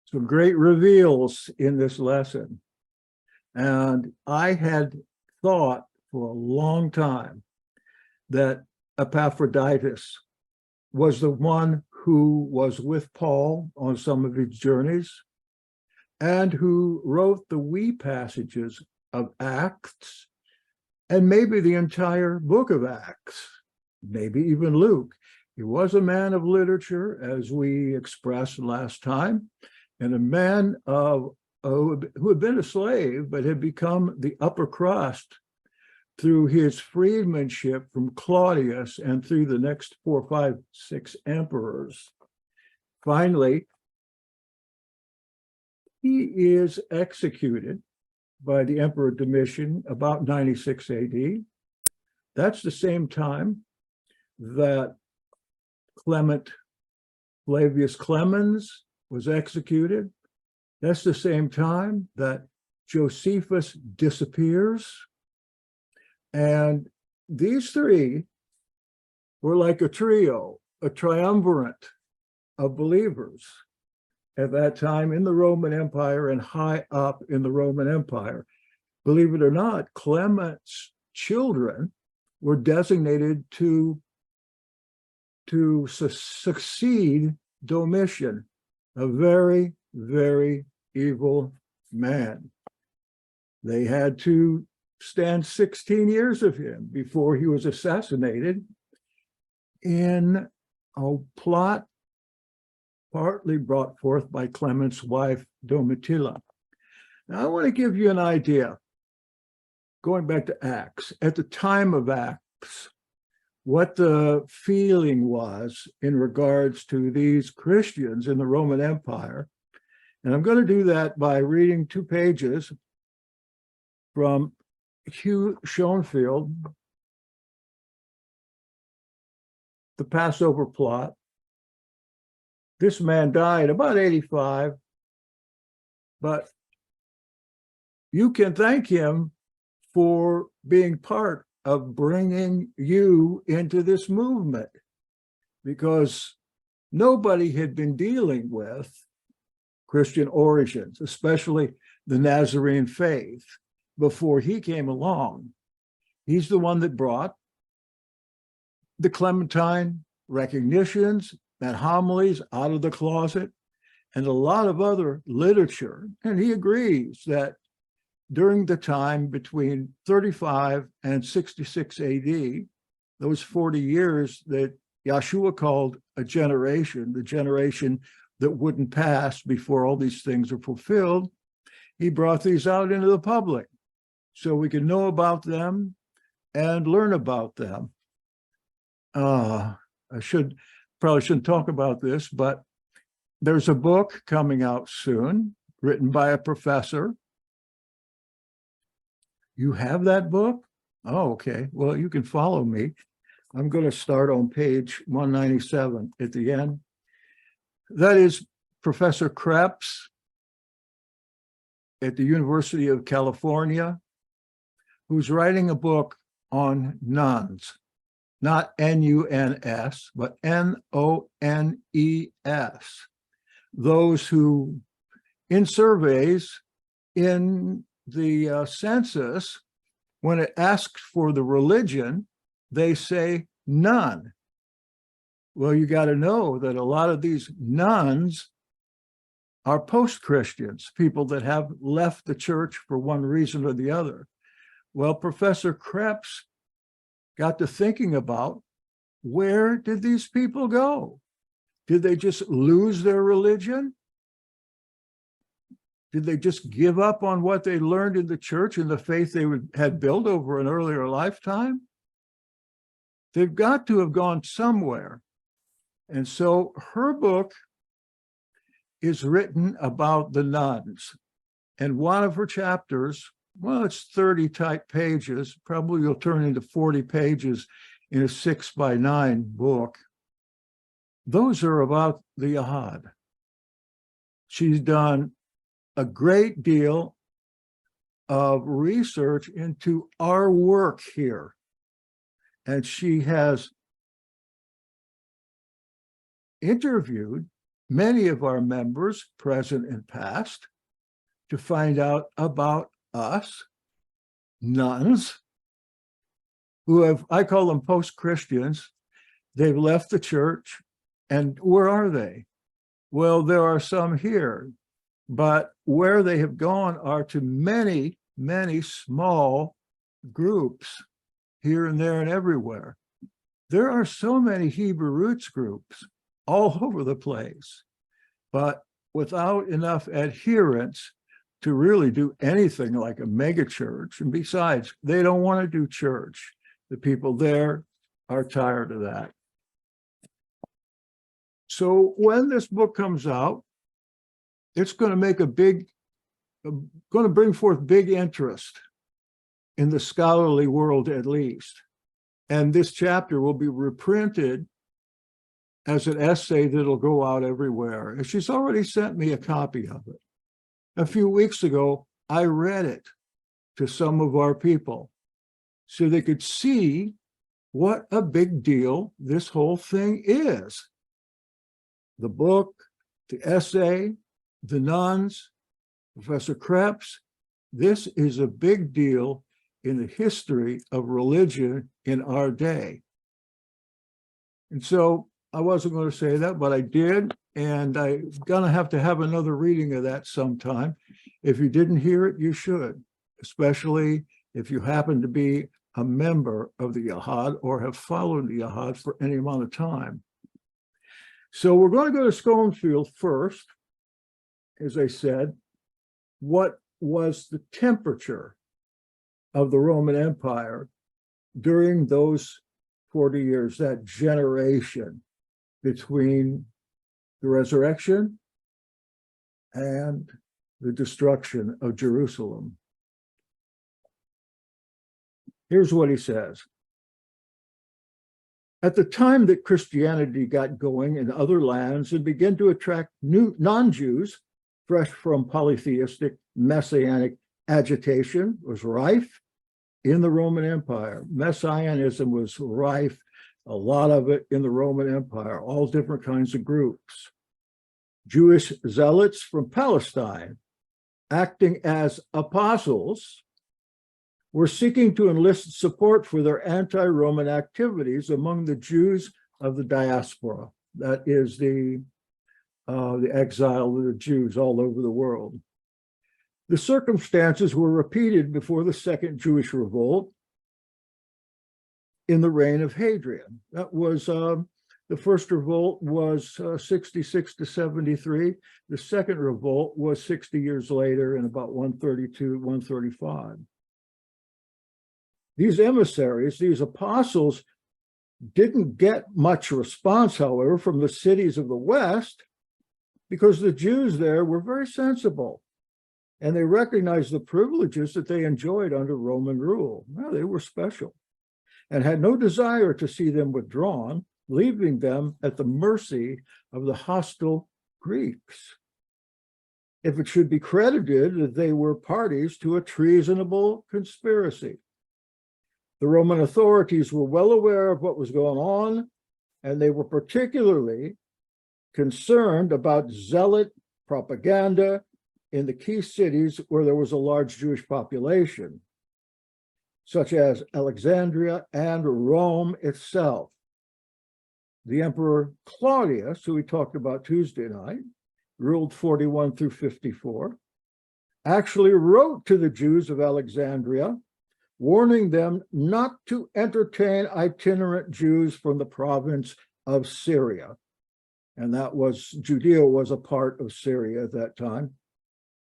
some great reveals in this lesson. And I had thought for a long time that Epaphroditus was the one who was with Paul on some of his journeys and who wrote the wee passages of Acts and maybe the entire book of Acts, maybe even Luke. He was a man of literature, as we expressed last time, and a man who had been a slave, but had become the upper crust through his freedmanship from Claudius and through the next 4, 5, 6 emperors. Finally, he is executed by the Emperor Domitian about 96 AD. That's the same time that Flavius Clemens was executed. That's the same time that Josephus disappears. And these three were like a trio, a triumvirate of believers at that time in the Roman Empire and high up in the Roman Empire. Believe it or not, Clement's children were designated to succeed Domitian, a very, very evil man. They had to stand 16 years of him before he was assassinated in a plot partly brought forth by Clement's wife, Domitilla. Now, I want to give you an idea, going back to Acts. At the time of Acts, what the feeling was in regards to these Christians in the Roman Empire. And I'm going to do that by reading 2 pages from Hugh Schoenfield, The Passover Plot. This man died about 85, but you can thank him for being part of bringing you into this movement, because nobody had been dealing with Christian origins, especially the Nazarene faith, before he came along. He's the one that brought the Clementine recognitions and homilies out of the closet and a lot of other literature. And he agrees that during the time between 35 and 66 AD, those 40 years that Yeshua called a generation, the generation that wouldn't pass before all these things are fulfilled, he brought these out into the public so we can know about them and learn about them. I probably shouldn't talk about this, but there's a book coming out soon written by a professor. You have that book? Oh, okay. Well, you can follow me. I'm going to start on page 197 at the end. That is Professor Krebs at the University of California, who's writing a book on nuns, not N-U-N-S, but N-O-N-E-S. Those who, in surveys, in the census, when it asks for the religion, they say none. Well, you got to know that a lot of these nuns are post-Christians, people that have left the church for one reason or the other. Well, Professor Krebs got to thinking about, where did these people go? Did they just lose their religion? Did they just give up on what they learned in the church and the faith they had built over an earlier lifetime? They've got to have gone somewhere. And so her book is written about the nuns. And one of her chapters, well, it's 30 type pages, probably will turn into 40 pages in a 6x9 book. Those are about the Yahad. She's done a great deal of research into our work here. And she has interviewed many of our members, present and past, to find out about us, nuns, who have, I call them post-Christians. They've left the church, and where are they? Well, there are some here, but where they have gone are to many, many small groups here and there and everywhere. There are so many Hebrew roots groups all over the place, but without enough adherents to really do anything like a mega church. And besides, they don't want to do church. The people there are tired of that. So when this book comes out, it's going to make going to bring forth big interest in the scholarly world, at least. And this chapter will be reprinted as an essay that'll go out everywhere. And she's already sent me a copy of it. A few weeks ago, I read it to some of our people so they could see what a big deal this whole thing is. The book, the essay, the nuns, Professor Krebs, this is a big deal in the history of religion in our day. And so I wasn't going to say that, but I did, and I'm going to have another reading of that sometime. If you didn't hear it, you should, especially if you happen to be a member of the Yahad or have followed the Yahad for any amount of time. So we're going to go to Schoenfield first. As I said, what was the temperature of the Roman Empire during those 40 years, that generation between the resurrection and the destruction of Jerusalem? Here's what he says. At the time that Christianity got going in other lands and began to attract new non-Jews, fresh from polytheistic messianic agitation, was rife in the Roman Empire. Messianism was rife, a lot of it in the Roman Empire, all different kinds of groups. Jewish zealots from Palestine, acting as apostles, were seeking to enlist support for their anti-Roman activities among the Jews of the diaspora. That is the exile of the Jews all over the world. The circumstances were repeated before the Second Jewish Revolt in the reign of Hadrian. That was, the first revolt was 66 to 73. The second revolt was 60 years later in about 132, 135. These emissaries, these apostles, didn't get much response, however, from the cities of the West, because the Jews there were very sensible, and they recognized the privileges that they enjoyed under Roman rule. Well, they were special, and had no desire to see them withdrawn, leaving them at the mercy of the hostile Greeks. If it should be credited that they were parties to a treasonable conspiracy. The Roman authorities were well aware of what was going on, and they were particularly concerned about zealot propaganda in the key cities where there was a large Jewish population, such as Alexandria and Rome itself. The Emperor Claudius, who we talked about Tuesday night, ruled 41 through 54, actually wrote to the Jews of Alexandria, warning them not to entertain itinerant Jews from the province of Syria. And that was, Judea was a part of Syria at that time,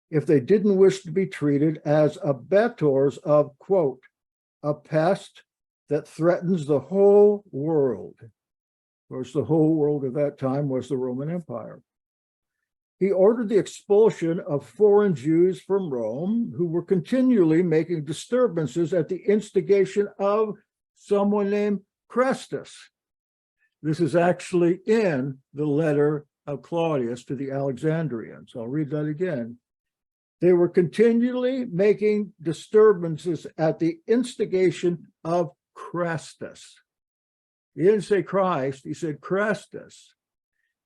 if they didn't wish to be treated as abettors of, quote, a pest that threatens the whole world. Of course, the whole world at that time was the Roman Empire. He ordered the expulsion of foreign Jews from Rome who were continually making disturbances at the instigation of someone named Chrestus. This is actually in the letter of Claudius to the Alexandrians. I'll read that again. They were continually making disturbances at the instigation of Chrestus. He didn't say Christ, he said Chrestus.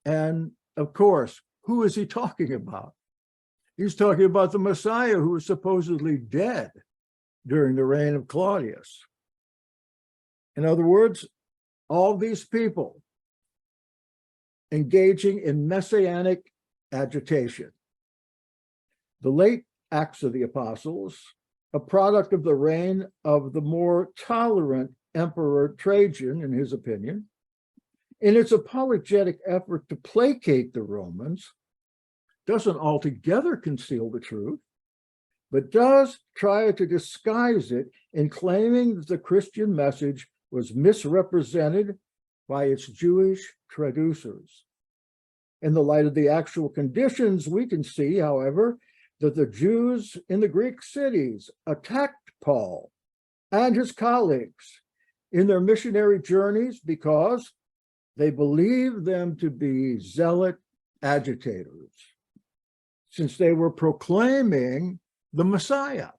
And of course, who is he talking about? He's talking about the Messiah who was supposedly dead during the reign of Claudius. In other words, all these people engaging in messianic agitation. The late Acts of the Apostles, a product of the reign of the more tolerant Emperor Trajan, in his opinion, in its apologetic effort to placate the Romans, doesn't altogether conceal the truth, but does try to disguise it in claiming that the Christian message was misrepresented by its Jewish traducers. In the light of the actual conditions, we can see, however, that the Jews in the Greek cities attacked Paul and his colleagues in their missionary journeys because they believed them to be zealot agitators, since they were proclaiming the Messiah.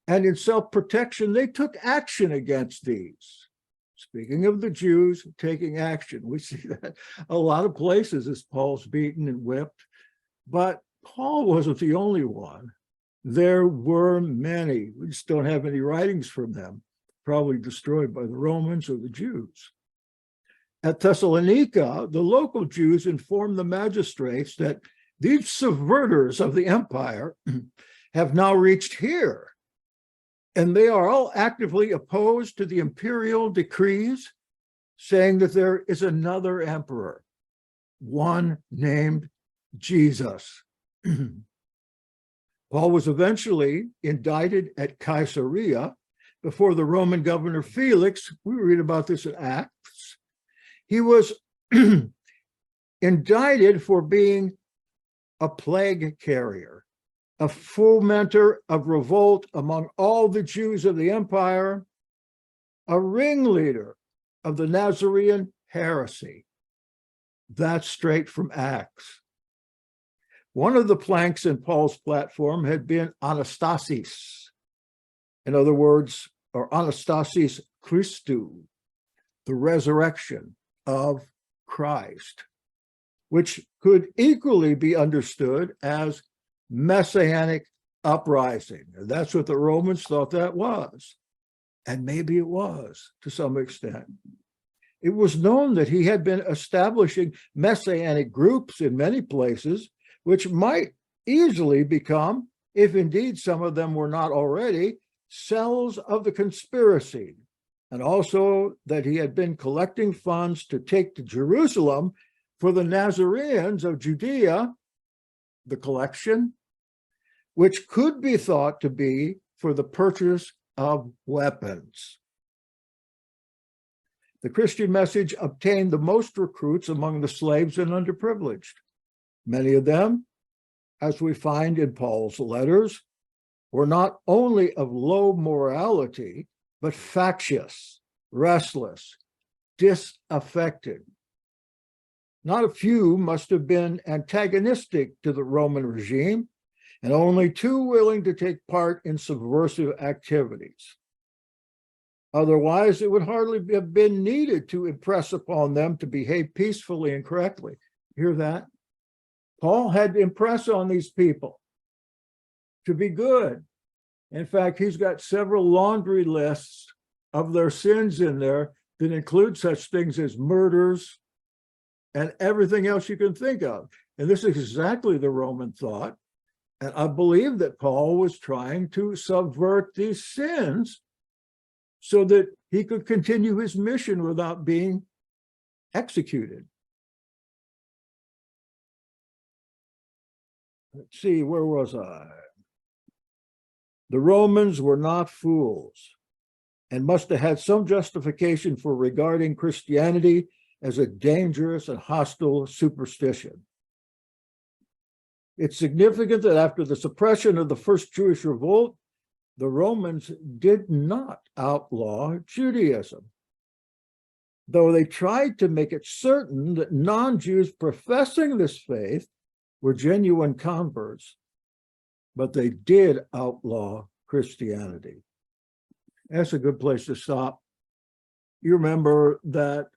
And in self-protection, they took action against these. Speaking of the Jews taking action, we see that a lot of places as Paul's beaten and whipped, but Paul wasn't the only one. There were many. We just don't have any writings from them, probably destroyed by the Romans or the Jews. At Thessalonica, the local Jews informed the magistrates that these subverters of the empire have now reached here, and they are all actively opposed to the imperial decrees, saying that there is another emperor, one named Jesus. Paul was eventually indicted at Caesarea before the Roman governor Felix. We read about this in Acts. He was indicted for being a plague carrier, a fomenter of revolt among all the Jews of the empire, a ringleader of the Nazarene heresy. That's straight from Acts. One of the planks in Paul's platform had been Anastasis. In other words, or Anastasis Christou, the resurrection of Christ, which could equally be understood as messianic uprising. And that's what the Romans thought that was. And maybe it was to some extent. It was known that he had been establishing messianic groups in many places, which might easily become, if indeed some of them were not already, cells of the conspiracy. And also that he had been collecting funds to take to Jerusalem for the Nazarenes of Judea, the collection, which could be thought to be for the purchase of weapons. The Christian message obtained the most recruits among the slaves and underprivileged. Many of them, as we find in Paul's letters, were not only of low morality, but factious, restless, disaffected. Not a few must have been antagonistic to the Roman regime, and only too willing to take part in subversive activities. Otherwise, it would hardly have been needed to impress upon them to behave peacefully and correctly. Hear that? Paul had to impress on these people to be good. In fact, he's got several laundry lists of their sins in there that include such things as murders and everything else you can think of. And this is exactly the Roman thought. And I believe that Paul was trying to subvert these sins so that he could continue his mission without being executed. Let's see, where was I? The Romans were not fools and must have had some justification for regarding Christianity as a dangerous and hostile superstition. It's significant that after the suppression of the first Jewish revolt, the Romans did not outlaw Judaism, though they tried to make it certain that non-Jews professing this faith were genuine converts, but they did outlaw Christianity. That's a good place to stop. You remember that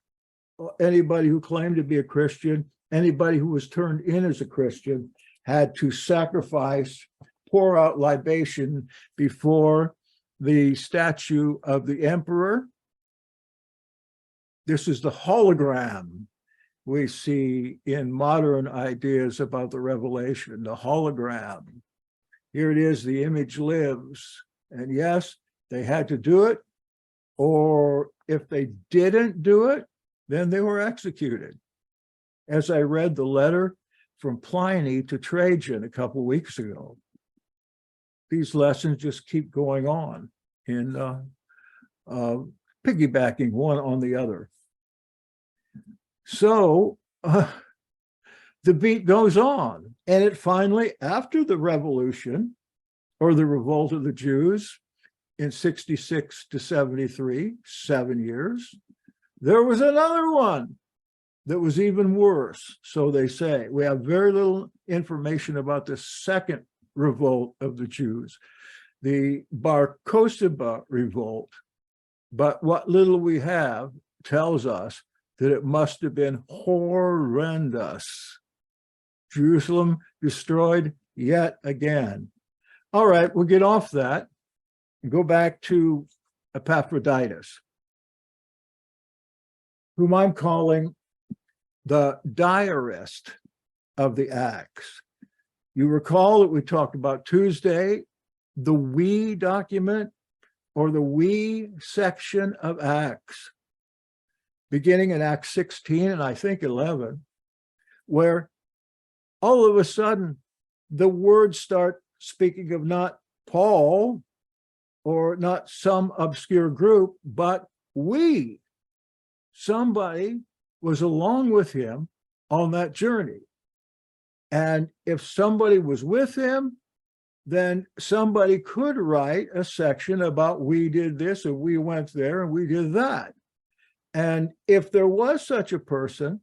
anybody who claimed to be a Christian anybody who was turned in as a Christian had to sacrifice, pour out libation before the statue of the emperor. This is the hologram we see in modern ideas about the revelation, the hologram. Here it is, the image lives. And yes, they had to do it, or if they didn't do it, then they were executed. As I read the letter from Pliny to Trajan a couple of weeks ago, these lessons just keep going on in piggybacking one on the other. So the beat goes on, and it finally, after the revolution or the revolt of the Jews in 66 to 73, 7 years, there was another one that was even worse, so they say. We have very little information about the second revolt of the Jews, the Bar Kokhba revolt, but what little we have tells us that it must have been horrendous. Jerusalem destroyed yet again. All right, we'll get off that and go back to Epaphroditus, whom I'm calling the diarist of the Acts. You recall that we talked about Tuesday, the we document, or the we section of Acts, beginning in Acts 16 and I think 11, where all of a sudden the words start speaking of not Paul or not some obscure group, but we. Somebody was along with him on that journey. And if somebody was with him, then somebody could write a section about we did this and we went there and we did that. And if there was such a person,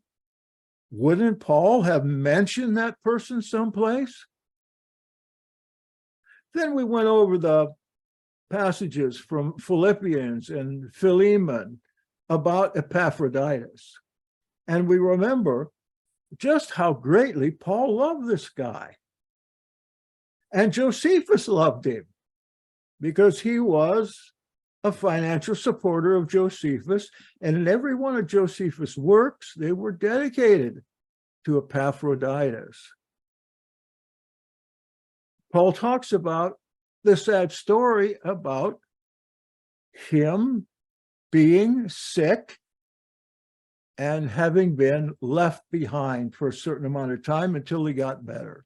wouldn't Paul have mentioned that person someplace? Then we went over the passages from Philippians and Philemon about Epaphroditus. And we remember just how greatly Paul loved this guy. And Josephus loved him because he was a financial supporter of Josephus. And in every one of Josephus' works, they were dedicated to Epaphroditus. Paul talks about the sad story about him being sick and having been left behind for a certain amount of time until he got better.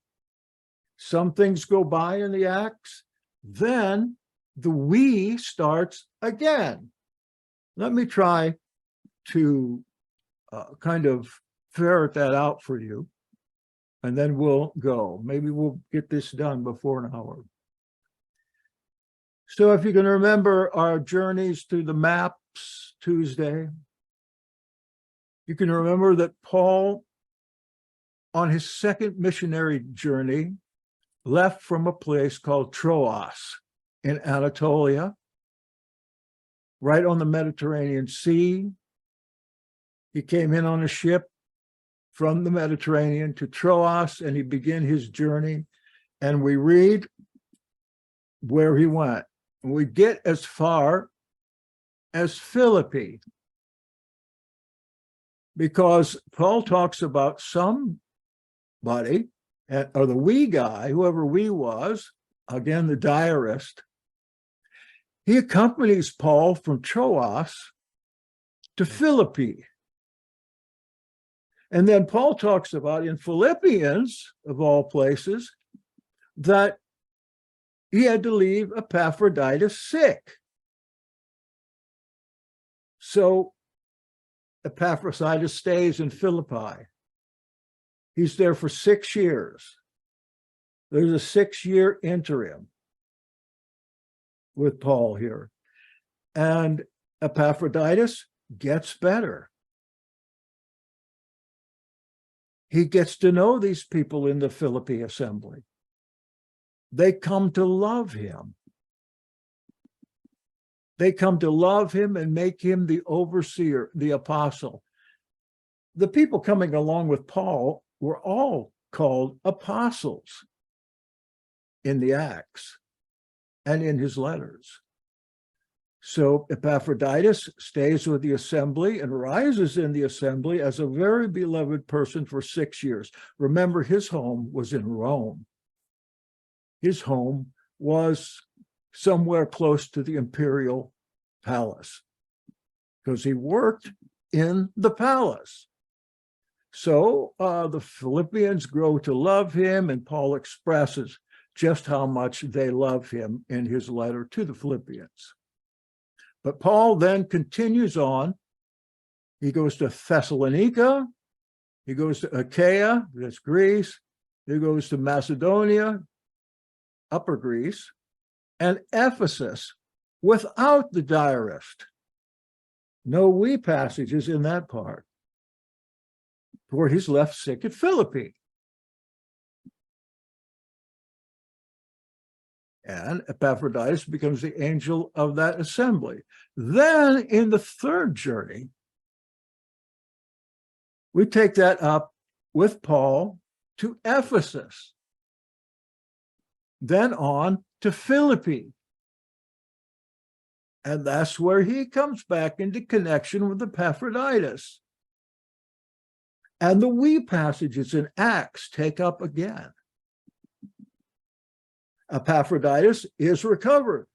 Some things go by in the Acts, then the we starts again. Let me try to kind of ferret that out for you, and then we'll go. Maybe we'll get this done before an hour. So if you can remember our journeys through the maps Tuesday, you can remember that Paul, on his second missionary journey, left from a place called Troas in Anatolia, right on the Mediterranean Sea. He came in on a ship from the Mediterranean to Troas, and he began his journey. And we read where he went. We get as far as Philippi, because Paul talks about somebody, or the we guy, whoever we was, again, the diarist. He accompanies Paul from Troas to Philippi. And then Paul talks about in Philippians, of all places, that he had to leave Epaphroditus sick. So Epaphroditus stays in Philippi. He's there for 6 years. There's a 6-year interim with Paul here. And Epaphroditus gets better. He gets to know these people in the Philippi assembly. They come to love him. They come to love him and make him the overseer, the apostle. The people coming along with Paul were all called apostles in the Acts and in his letters. So Epaphroditus stays with the assembly and rises in the assembly as a very beloved person for 6 years. Remember, his home was in Rome. His home was somewhere close to the imperial palace because he worked in the palace. So the Philippians grow to love him, and Paul expresses just how much they love him in his letter to the Philippians. But Paul then continues on. He goes to Thessalonica. He goes to Achaia, that's Greece. He goes to Macedonia, Upper Greece, and Ephesus without the diarist. No we passages in that part, where he's left sick at Philippi. And Epaphroditus becomes the angel of that assembly. Then in the third journey, we take that up with Paul to Ephesus, then on to Philippi. And that's where he comes back into connection with Epaphroditus. And the we passages in Acts take up again. Epaphroditus is recovered.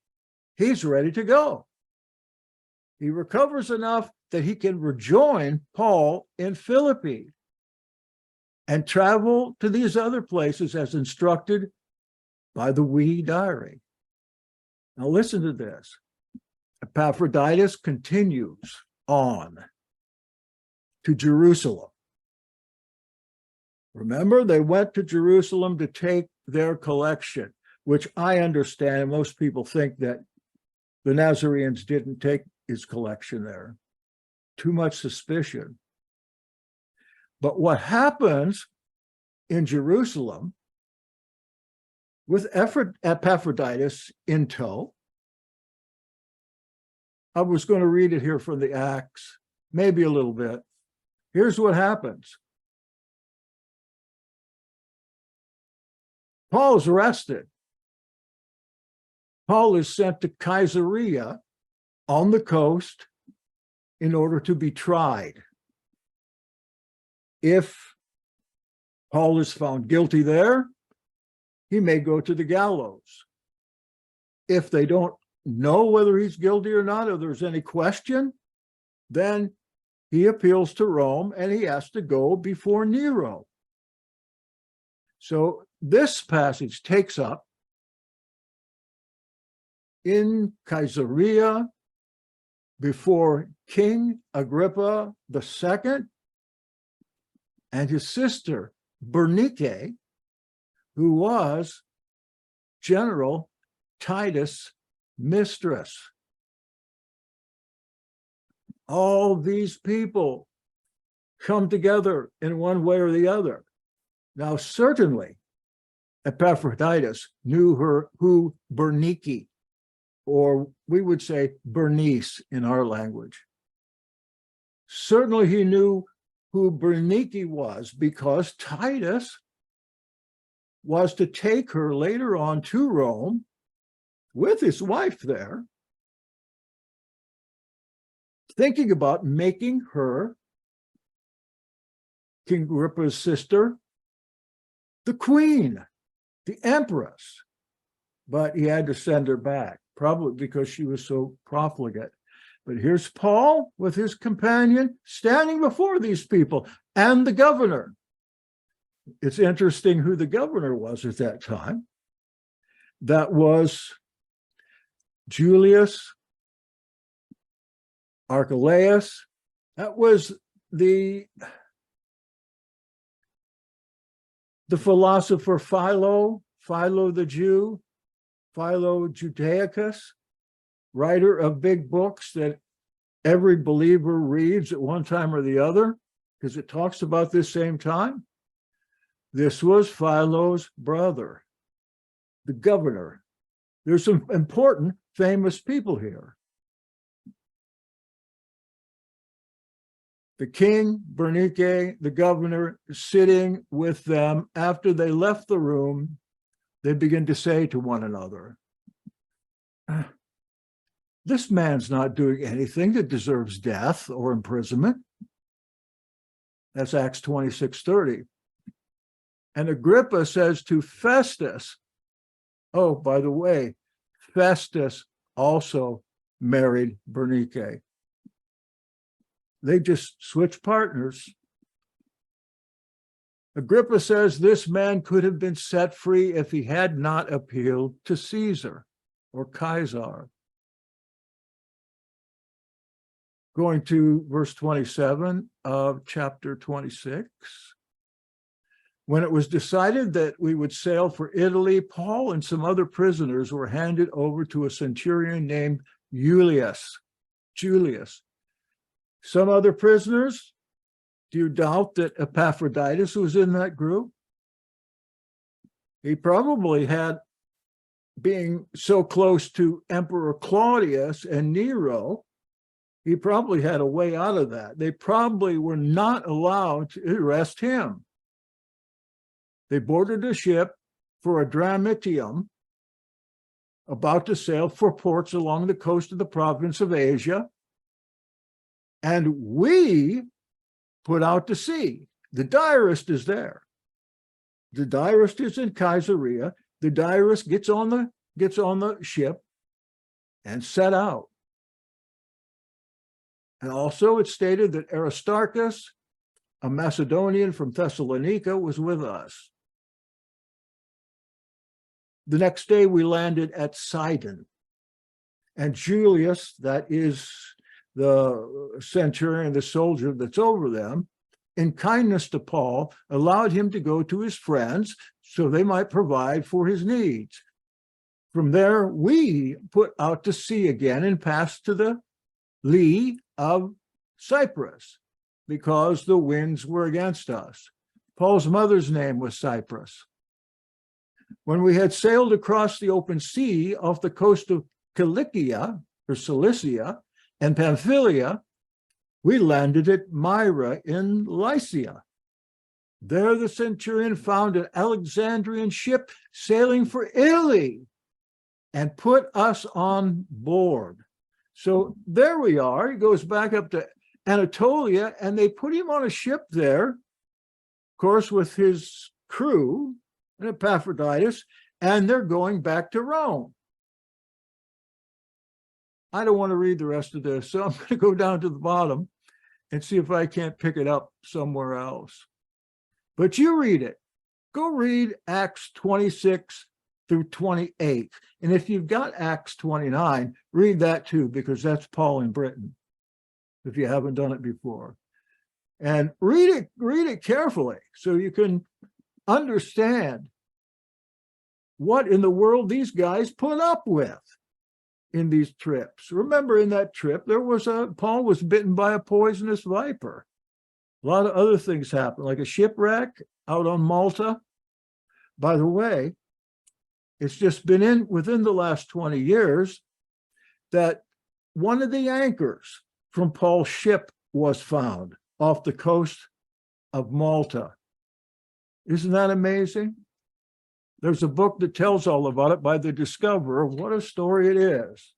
He's ready to go. He recovers enough that he can rejoin Paul in Philippi and travel to these other places as instructed by the we diary. Now listen to this. Epaphroditus continues on to Jerusalem. Remember, they went to Jerusalem to take their collection, which I understand. Most people think that the Nazarenes didn't take his collection there. Too much suspicion. But what happens in Jerusalem with Epaphroditus in tow, I was going to read it here from the Acts, maybe a little bit. Here's what happens. Paul is arrested. Paul is sent to Caesarea on the coast in order to be tried. If Paul is found guilty there, he may go to the gallows. If they don't know whether he's guilty or not, or there's any question, then he appeals to Rome and he has to go before Nero. So this passage takes up in Caesarea before King Agrippa II and his sister Bernice, who was General Titus' mistress. All these people come together in one way or the other. Now, certainly, Epaphroditus knew who Bernice, or we would say Bernice in our language. Certainly he knew who Bernice was because Titus was to take her later on to Rome with his wife there, thinking about making her, King Agrippa's sister, the queen, the empress. But he had to send her back, probably because she was so profligate. But here's Paul with his companion standing before these people and the governor. It's interesting who the governor was at that time. That was Julius Archelaus. That was the philosopher Philo the Jew, Philo Judaicus, writer of big books that every believer reads at one time or the other, because it talks about this same time. This was Philo's brother, the governor. There's some important, famous people here. The king, Bernice, the governor, sitting with them after they left the room, they begin to say to one another, this man's not doing anything that deserves death or imprisonment. That's Acts 26:30. And Agrippa says to Festus, oh, by the way, Festus also married Bernice. They just switched partners. Agrippa says this man could have been set free if he had not appealed to Caesar or Kaiser. Going to verse 27 of chapter 26. When it was decided that we would sail for Italy, Paul and some other prisoners were handed over to a centurion named Julius. Some other prisoners? Do you doubt that Epaphroditus was in that group? He probably had, being so close to Emperor Claudius and Nero, he probably had a way out of that. They probably were not allowed to arrest him. They boarded a ship for Adramyttium, about to sail for ports along the coast of the province of Asia. And we put out to sea. The diarist is there. The diarist is in Caesarea. The diarist gets on the ship and set out. And also it's stated that Aristarchus, a Macedonian from Thessalonica, was with us. The next day we landed at Sidon. And Julius, that is the centurion, the soldier that's over them, in kindness to Paul, allowed him to go to his friends so they might provide for his needs. From there, we put out to sea again and passed to the lee of Cyprus because the winds were against us. Paul's mother's name was Cyprus. When we had sailed across the open sea off the coast of Cilicia or Cilicia and Pamphylia, we landed at Myra in Lycia. There the centurion found an Alexandrian ship sailing for Italy and put us on board. So there we are. He goes back up to Anatolia and they put him on a ship there, of course, with his crew and Epaphroditus, and they're going back to Rome. I don't want to read the rest of this, so I'm going to go down to the bottom and see if I can't pick it up somewhere else. But you read it. Go read Acts 26 through 28. And if you've got Acts 29, read that too, because that's Paul in Britain, if you haven't done it before. And read it carefully so you can understand what in the world these guys put up with in these trips. Remember, in that trip, Paul was bitten by a poisonous viper. A lot of other things happened, like a shipwreck out on Malta. By the way, it's just been within the last 20 years that one of the anchors from Paul's ship was found off the coast of Malta. Isn't that amazing? There's a book that tells all about it by the discoverer. What a story it is.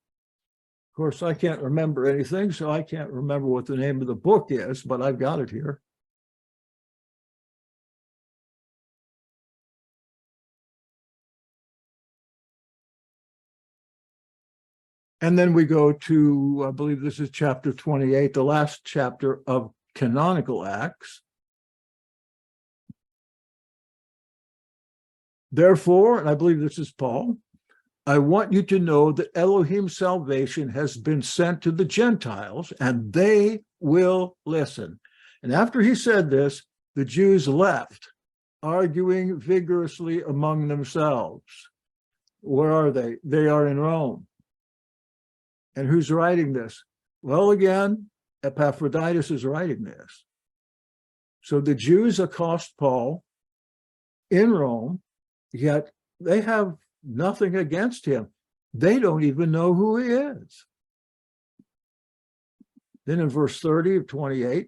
Of course, I can't remember anything, so I can't remember what the name of the book is, but I've got it here. And then we go to, I believe this is chapter 28, the last chapter of canonical Acts. Therefore, and I believe this is Paul, I want you to know that Elohim's salvation has been sent to the Gentiles, and they will listen. And after he said this, the Jews left, arguing vigorously among themselves. Where are they? They are in Rome. And who's writing this? Well, again, Epaphroditus is writing this. So the Jews accost Paul in Rome, yet they have nothing against him. They don't even know who he is. Then in verse 30 of 28,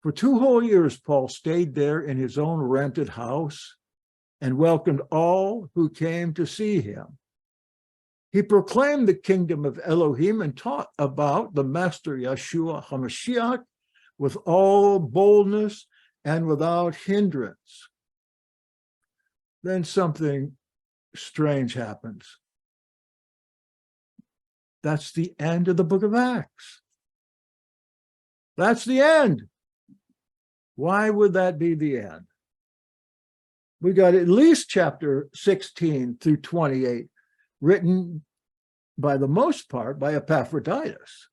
For 2 whole years, Paul stayed there in his own rented house and welcomed all who came to see him. He proclaimed the kingdom of Elohim and taught about the Master Yeshua HaMashiach with all boldness and without hindrance. Then something strange happens. That's the end of the book of Acts. That's the end. Why would that be the end? We got at least chapter 16 through 28 written by the most part by Epaphroditus.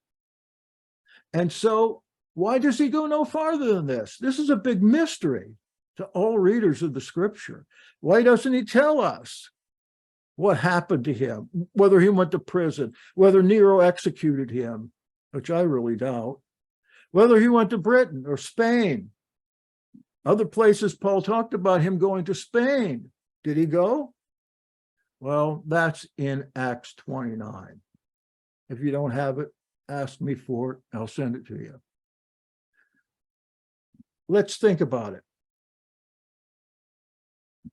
And so why does he go no farther than this? This is a big mystery to all readers of the scripture. Why doesn't he tell us what happened to him, whether he went to prison, whether Nero executed him, which I really doubt, whether he went to Britain or Spain? Other places Paul talked about him going to Spain. Did he go? Well, that's in Acts 29. If you don't have it, ask me for it. I'll send it to you. Let's think about it.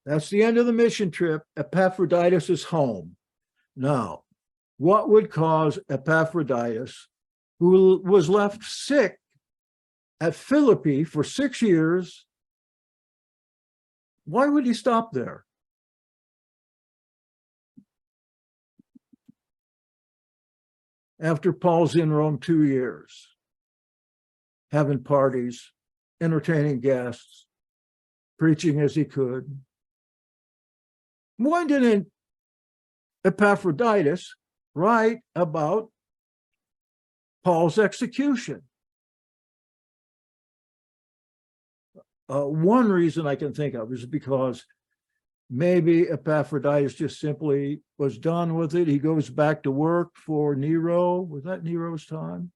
That's the end of the mission trip. Epaphroditus is home. Now, what would cause Epaphroditus, who was left sick at Philippi for 6 years, why would he stop there? After Paul's in Rome 2 years, having parties, entertaining guests, preaching as he could. Why didn't Epaphroditus write about Paul's execution? One reason I can think of is because maybe Epaphroditus just simply was done with it. He goes back to work for Nero. Was that Nero's time?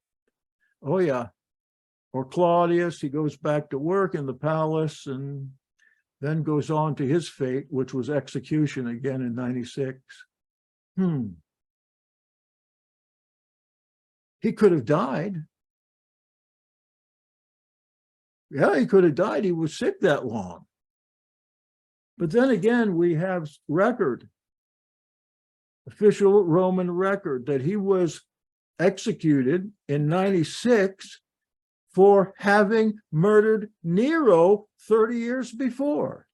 Oh, yeah. Or Claudius. He goes back to work in the palace and then goes on to his fate, which was execution again in 96. He could have died. Yeah, he could have died. He was sick that long. But then again, we have record, official Roman record, that he was executed in 96 for having murdered Nero 30 years before.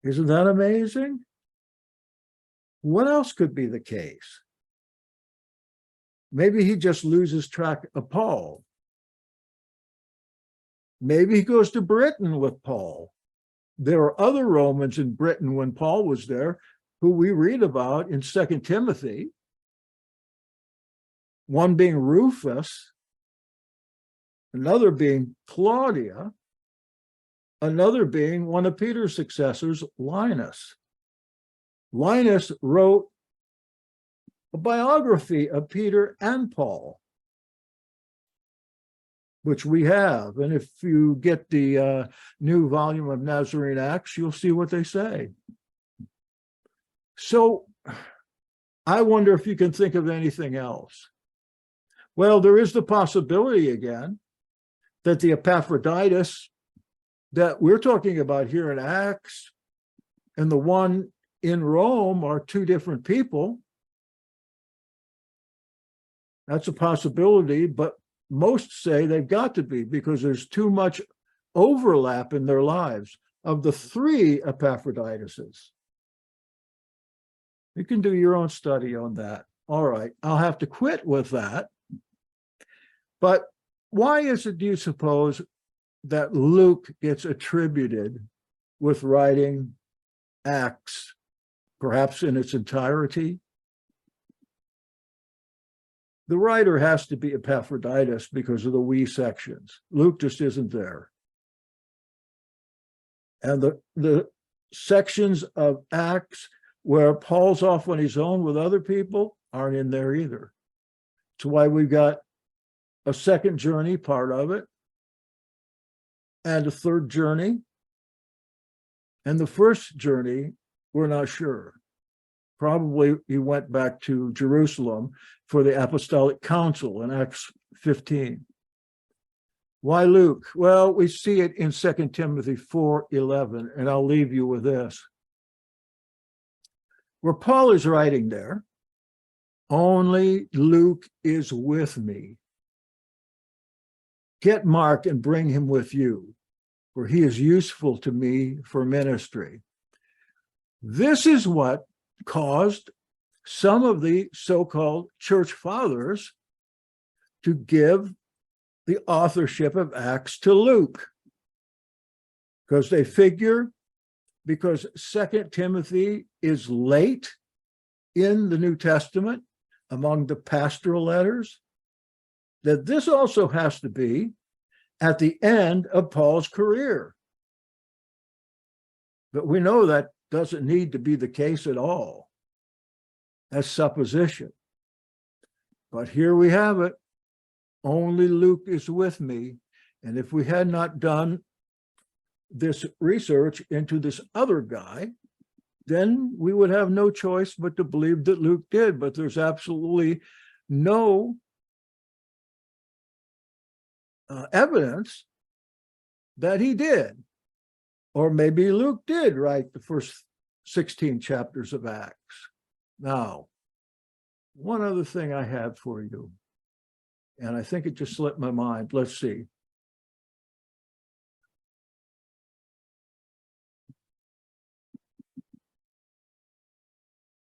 Isn't that amazing? What else could be the case? Maybe he just loses track of Paul. Maybe he goes to Britain with Paul. There are other Romans in Britain when Paul was there who we read about in 2 Timothy, one being Rufus, another being Claudia, another being one of Peter's successors, Linus. Linus wrote a biography of Peter and Paul, which we have. And if you get the new volume of Nazarene Acts, you'll see what they say. So I wonder if you can think of anything else. Well, there is the possibility again that the Epaphroditus that we're talking about here in Acts and the one in Rome are two different people. That's a possibility, but most say they've got to be because there's too much overlap in their lives of the three Epaphroditus. You can do your own study on that. All right, I'll have to quit with that. But why is it, do you suppose, that Luke gets attributed with writing Acts, perhaps in its entirety? The writer has to be Epaphroditus because of the we sections. Luke just isn't there. And the sections of Acts where Paul's off on his own with other people aren't in there either. That's why we've got a second journey, part of it, and a third journey. And the first journey, we're not sure. Probably he went back to Jerusalem for the Apostolic Council in Acts 15. Why Luke? Well, we see it in 2 Timothy 4:11, and I'll leave you with this. Where Paul is writing there, only Luke is with me. Get Mark and bring him with you, for he is useful to me for ministry. This is what caused some of the so-called church fathers to give the authorship of Acts to Luke, because they figure, because 2 Timothy is late in the New Testament among the pastoral letters, that this also has to be at the end of Paul's career. But we know that doesn't need to be the case at all. That's supposition. But here we have it. Only Luke is with me. And if we had not done this research into this other guy, then we would have no choice but to believe that Luke did. But there's absolutely no evidence that he did. Or maybe Luke did write the first 16 chapters of Acts. Now, one other thing I have for you, and I think it just slipped my mind. Let's see.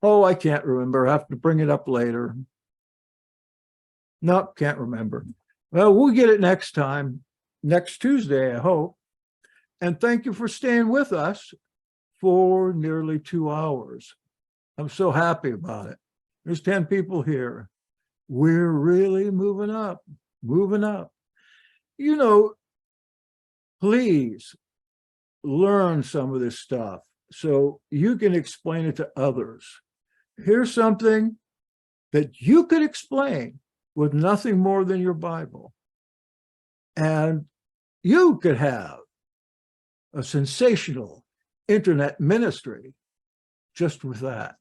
Oh, I can't remember. I have to bring it up later. Nope, can't remember. Well, we'll get it next time, next Tuesday, I hope. And thank you for staying with us for nearly 2 hours. I'm so happy about it. There's 10 people here. We're really moving up, moving up. You know, please learn some of this stuff so you can explain it to others. Here's something that you could explain with nothing more than your Bible. And you could have a sensational internet ministry just with that.